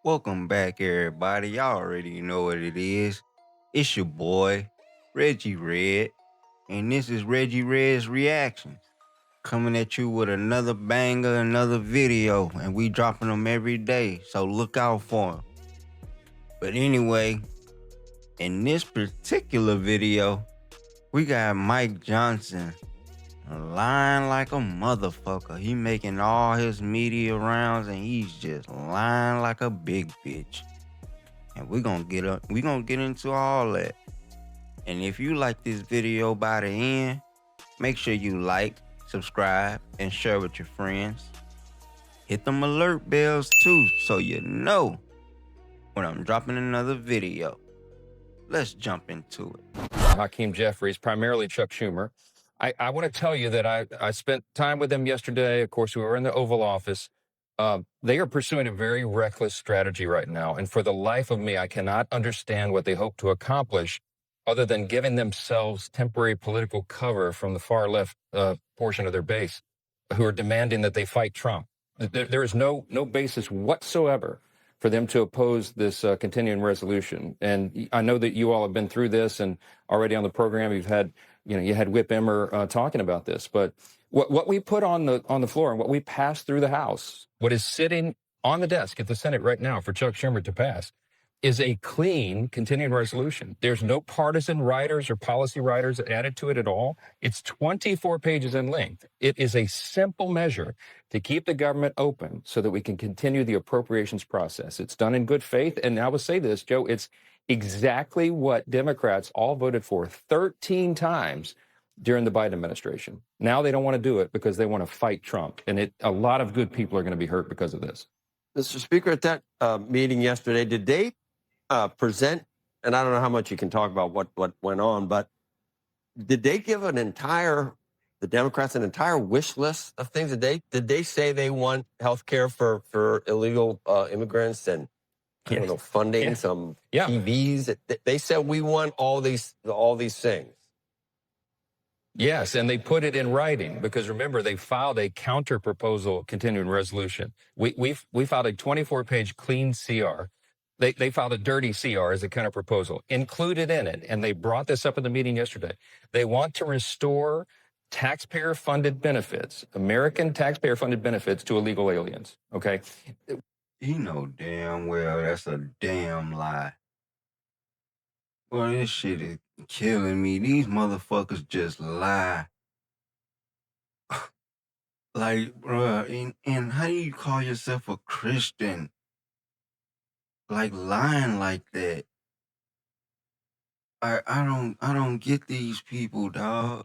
Welcome back, everybody. Y'all already know what it is. It's your boy, Reggie Redd, and this is Reggie Redd's Reactions. Coming at you with another banger, another video, and we dropping them every day, so look out for them. But anyway, in this particular video, we got Mike Johnson lying like a motherfucker. He making all his media rounds, and he's just lying like a big bitch. And we're gonna get into all that. And if you like this video by the end, make sure you like, subscribe, and share with your friends. Hit them alert bells too, so you know when I'm dropping another video. Let's jump into it. Hakeem Jeffries, primarily Chuck Schumer. I want to tell you that I spent time with them yesterday. Of course, we were in the Oval Office. They are pursuing a very reckless strategy right now. And for the life of me, I cannot understand what they hope to accomplish other than giving themselves temporary political cover from the far left portion of their base who are demanding that they fight Trump. There is no basis whatsoever for them to oppose this continuing resolution. And I know that you all have been through this, and already on the program you've had, you had Whip Emmer talking about this. But what we put on the floor and what we passed through the House, what is sitting on the desk at the Senate right now for Chuck Schumer to pass, is a clean continuing resolution. There's no partisan writers or policy writers added to it at all. It's 24 pages in length. It is a simple measure to keep the government open so that we can continue the appropriations process. It's done in good faith. And I will say this, Joe, it's exactly what Democrats all voted for 13 times during the Biden administration. Now they don't want to do it because they want to fight Trump. And a lot of good people are going to be hurt because of this. Mr. Speaker, at that meeting yesterday, did they present, and I don't know how much you can talk about what went on, but did they give the Democrats an entire wish list of things? Did they say they want health care for illegal immigrants and I don't know, funding, some TVs? They said we want all these things. Yes, and they put it in writing because remember they filed a counter proposal continuing resolution. We filed a 24-page clean CR. They filed a dirty CR as a counter proposal included in it, and they brought this up in the meeting yesterday. They want to restore taxpayer-funded benefits, American taxpayer-funded benefits to illegal aliens. Okay, You know damn well that's a damn lie. Boy, this shit is killing me. These motherfuckers just lie. Like, bruh, and how do you call yourself a Christian? Like lying like that. I don't get these people, dog.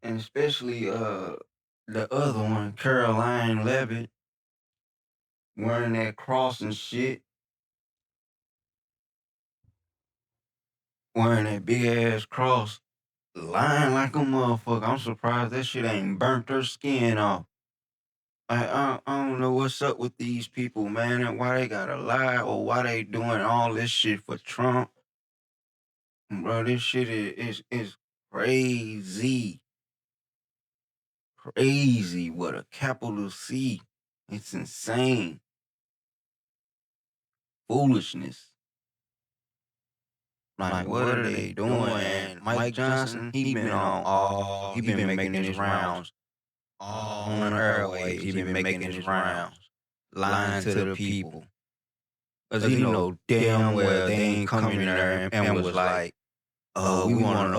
And especially the other one, Caroline Levitt, wearing that cross and shit. Wearing that big ass cross, lying like a motherfucker. I'm surprised that shit ain't burnt her skin off. I don't know what's up with these people, man, and why they gotta lie or why they doing all this shit for Trump. Bro, this shit is crazy. Crazy with a capital C. It's insane. Foolishness. Like, what are they doing? And Mike Johnson, he been making his rounds all on the airwaves. He been making his rounds, lying to the people. Cause he know damn well they ain't coming in there and was like, we want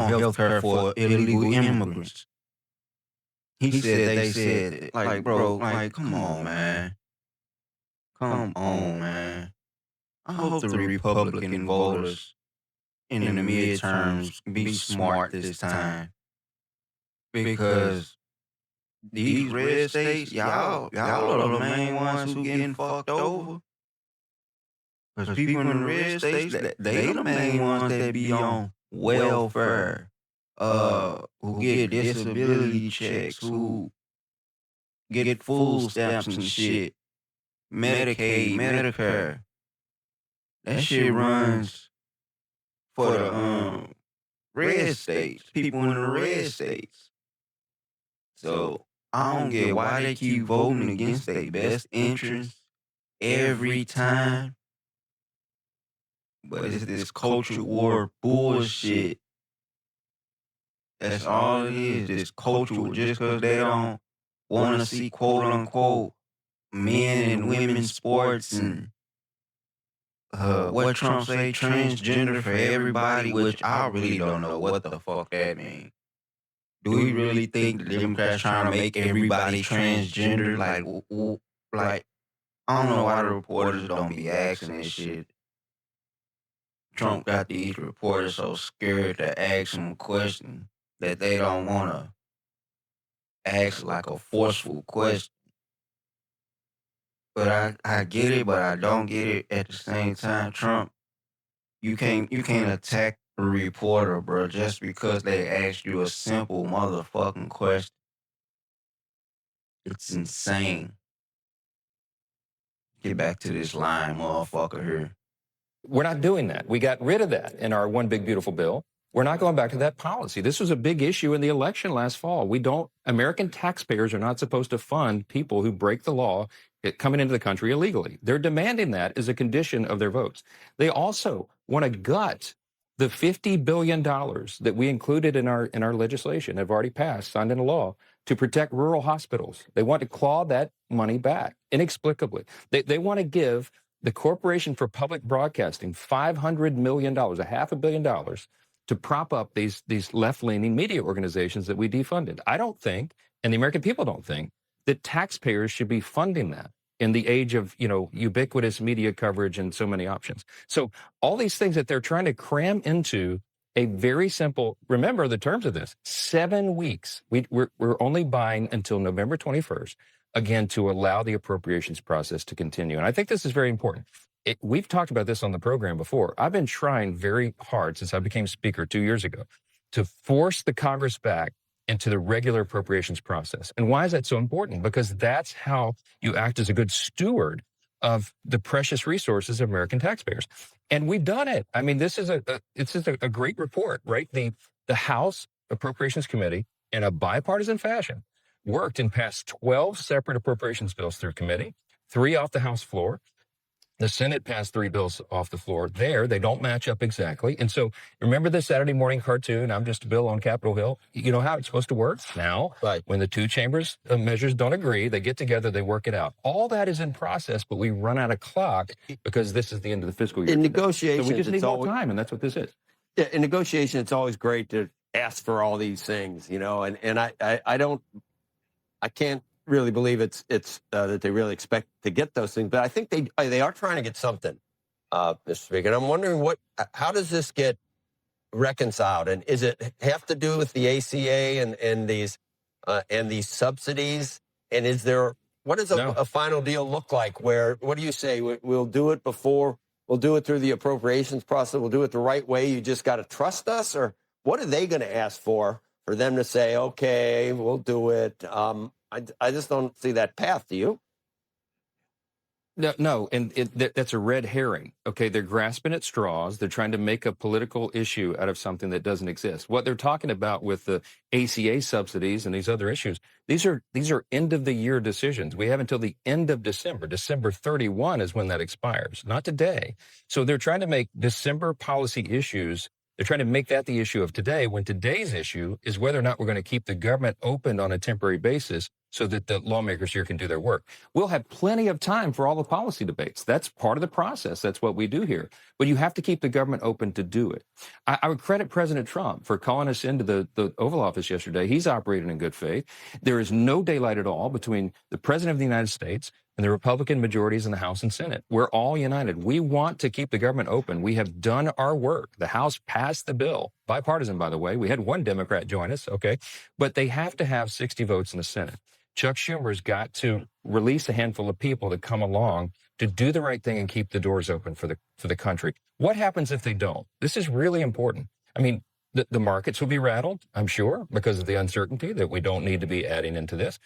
health care for illegal immigrants. They said it. Like, bro, like, come on, man. Come on, man. I hope the Republican voters in the midterms be smart this time. Because these red states, y'all are the main ones who getting fucked over. Because people in the red states, they the main ones that be on welfare, who get disability checks, who get food stamps and shit, Medicaid, Medicare. That shit runs for the red states, people in the red states. So I don't get why they keep voting against their best interests every time. But it's this culture war bullshit. That's all it is. This culture war. Just because they don't want to see quote unquote men and women sports and what Trump say transgender for everybody, which I really don't know what the fuck that means. Do we really think the Democrats trying to make everybody transgender? Like I don't know why the reporters don't be asking this shit. Trump got these reporters so scared to ask him a question that they don't want to ask like a forceful question. But I get it, but I don't get it at the same time. Trump, you can't attack a reporter, bro, just because they asked you a simple motherfucking question. It's insane. Get back to this line, motherfucker here. We're not doing that. We got rid of that in our One Big Beautiful Bill. We're not going back to that policy. This was a big issue in the election last fall. American taxpayers are not supposed to fund people who break the law coming into the country illegally. They're demanding that as a condition of their votes. They also want to gut the $50 billion that we included in our legislation, have already passed, signed into law, to protect rural hospitals. They want to claw that money back inexplicably. They want to give the Corporation for Public Broadcasting $500 million, $500 million, to prop up these left-leaning media organizations that we defunded. I don't think, and the American people don't think, that taxpayers should be funding that in the age of, ubiquitous media coverage and so many options. So all these things that they're trying to cram into a very simple, remember the terms of this, 7 weeks. We're only buying until November 21st, again, to allow the appropriations process to continue. And I think this is very important. We've talked about this on the program before. I've been trying very hard since I became Speaker 2 years ago to force the Congress back into the regular appropriations process. And why is that so important? Because that's how you act as a good steward of the precious resources of American taxpayers. And we've done it. I mean, this is a great report, right? The House Appropriations Committee, in a bipartisan fashion, worked and passed 12 separate appropriations bills through committee, 3 off the House floor. The Senate passed 3 bills off the floor. They don't match up exactly. And so remember the Saturday morning cartoon, I'm just a bill on Capitol Hill? You know how it's supposed to work? Now, right, when the 2 chambers measures don't agree, they get together, they work it out. All that is in process, but we run out of clock because this is the end of the fiscal year. In negotiations, so we just need more time, and that's what this is. Yeah, in negotiation, it's always great to ask for all these things, and I can't really believe it's that they really expect to get those things, but I think they are trying to get something, Mr. Speaker. And I'm wondering how does this get reconciled, and is it have to do with the ACA and these subsidies? And what does a final deal look like? What do you say? We'll do it we'll do it through the appropriations process. We'll do it the right way. You just got to trust us, or what are they going to ask for them to say, okay, we'll do it? I just don't see that path. Do you? No, and that's a red herring. Okay, they're grasping at straws. They're trying to make a political issue out of something that doesn't exist. What they're talking about with the ACA subsidies and these other issues, these are end of the year decisions. We have until the end of December. December 31 is when that expires, not today. So they're trying to make December policy issues. They're trying to make that the issue of today, when today's issue is whether or not we're going to keep the government open on a temporary basis so that the lawmakers here can do their work. We'll have plenty of time for all the policy debates. That's part of the process. That's what we do here. But you have to keep the government open to do it. I would credit President Trump for calling us into the Oval Office yesterday. He's operating in good faith. There is no daylight at all between the President of the United States and the Republican majorities in the House and Senate. We're all united. We want to keep the government open. We have done our work. The House passed the bill, bipartisan, by the way. We had one Democrat join us, okay? But they have to have 60 votes in the Senate. Chuck Schumer's got to release a handful of people to come along to do the right thing and keep the doors open for the country. What happens if they don't? This is really important. I mean, the markets will be rattled, I'm sure, because of the uncertainty that we don't need to be adding into this.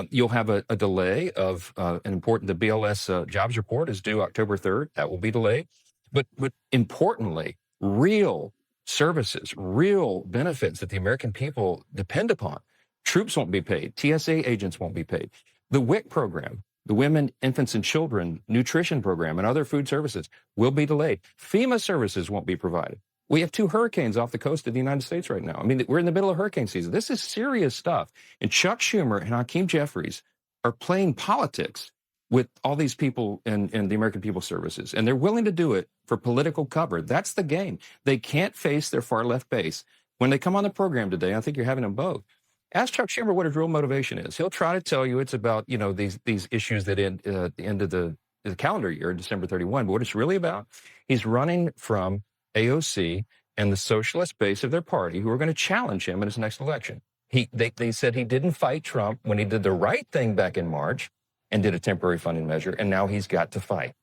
You'll have a delay of the BLS jobs report is due October 3rd. That will be delayed. But importantly, real services, real benefits that the American people depend upon. Troops won't be paid. TSA agents won't be paid. The WIC program, The women, infants, and children nutrition program and other food services will be delayed. FEMA services won't be provided. We have 2 hurricanes off the coast of the United States right now. I mean, we're in the middle of hurricane season. This is serious stuff. And Chuck Schumer and Hakeem Jeffries are playing politics with all these people in the American People Services, and they're willing to do it for political cover. That's the game. They can't face their far left base. When they come on the program today, I think you're having them both. Ask Chuck Schumer what his real motivation is. He'll try to tell you it's about, these issues that end at the end of the calendar year, December 31. But what it's really about, he's running from AOC and the socialist base of their party who are going to challenge him in his next election. They said he didn't fight Trump when he did the right thing back in March and did a temporary funding measure, and now he's got to fight.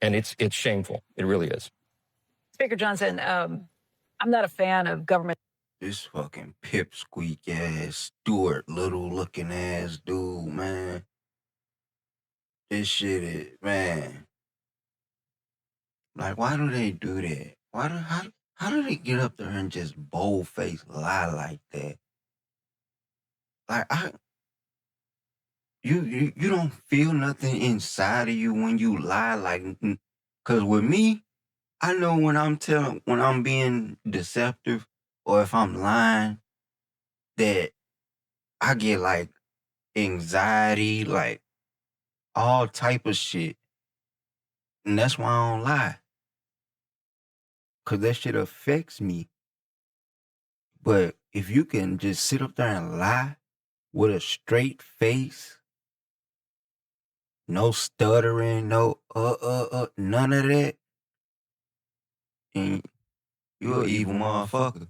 And it's shameful. It really is. Speaker Johnson, I'm not a fan of government. This fucking pipsqueak ass, Stuart Little looking ass dude, man. This shit is, man. Like, why do they do that? How do they get up there and just bold-faced lie like that? Like, you don't feel nothing inside of you when you lie, like, cause with me, I know when I'm being deceptive or if I'm lying, that I get like anxiety, like all type of shit. And that's why I don't lie. Cause that shit affects me. But if you can just sit up there and lie with a straight face, no stuttering, no none of that, and you're an evil motherfucker.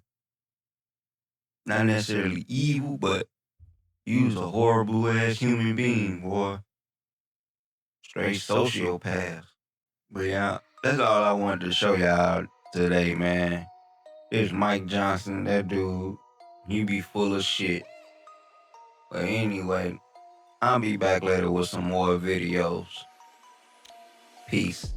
Not necessarily evil, but you's a horrible ass human being, boy. Straight sociopath. But yeah, that's all I wanted to show y'all today, man. It's Mike Johnson, that dude. He be full of shit. But anyway, I'll be back later with some more videos. Peace.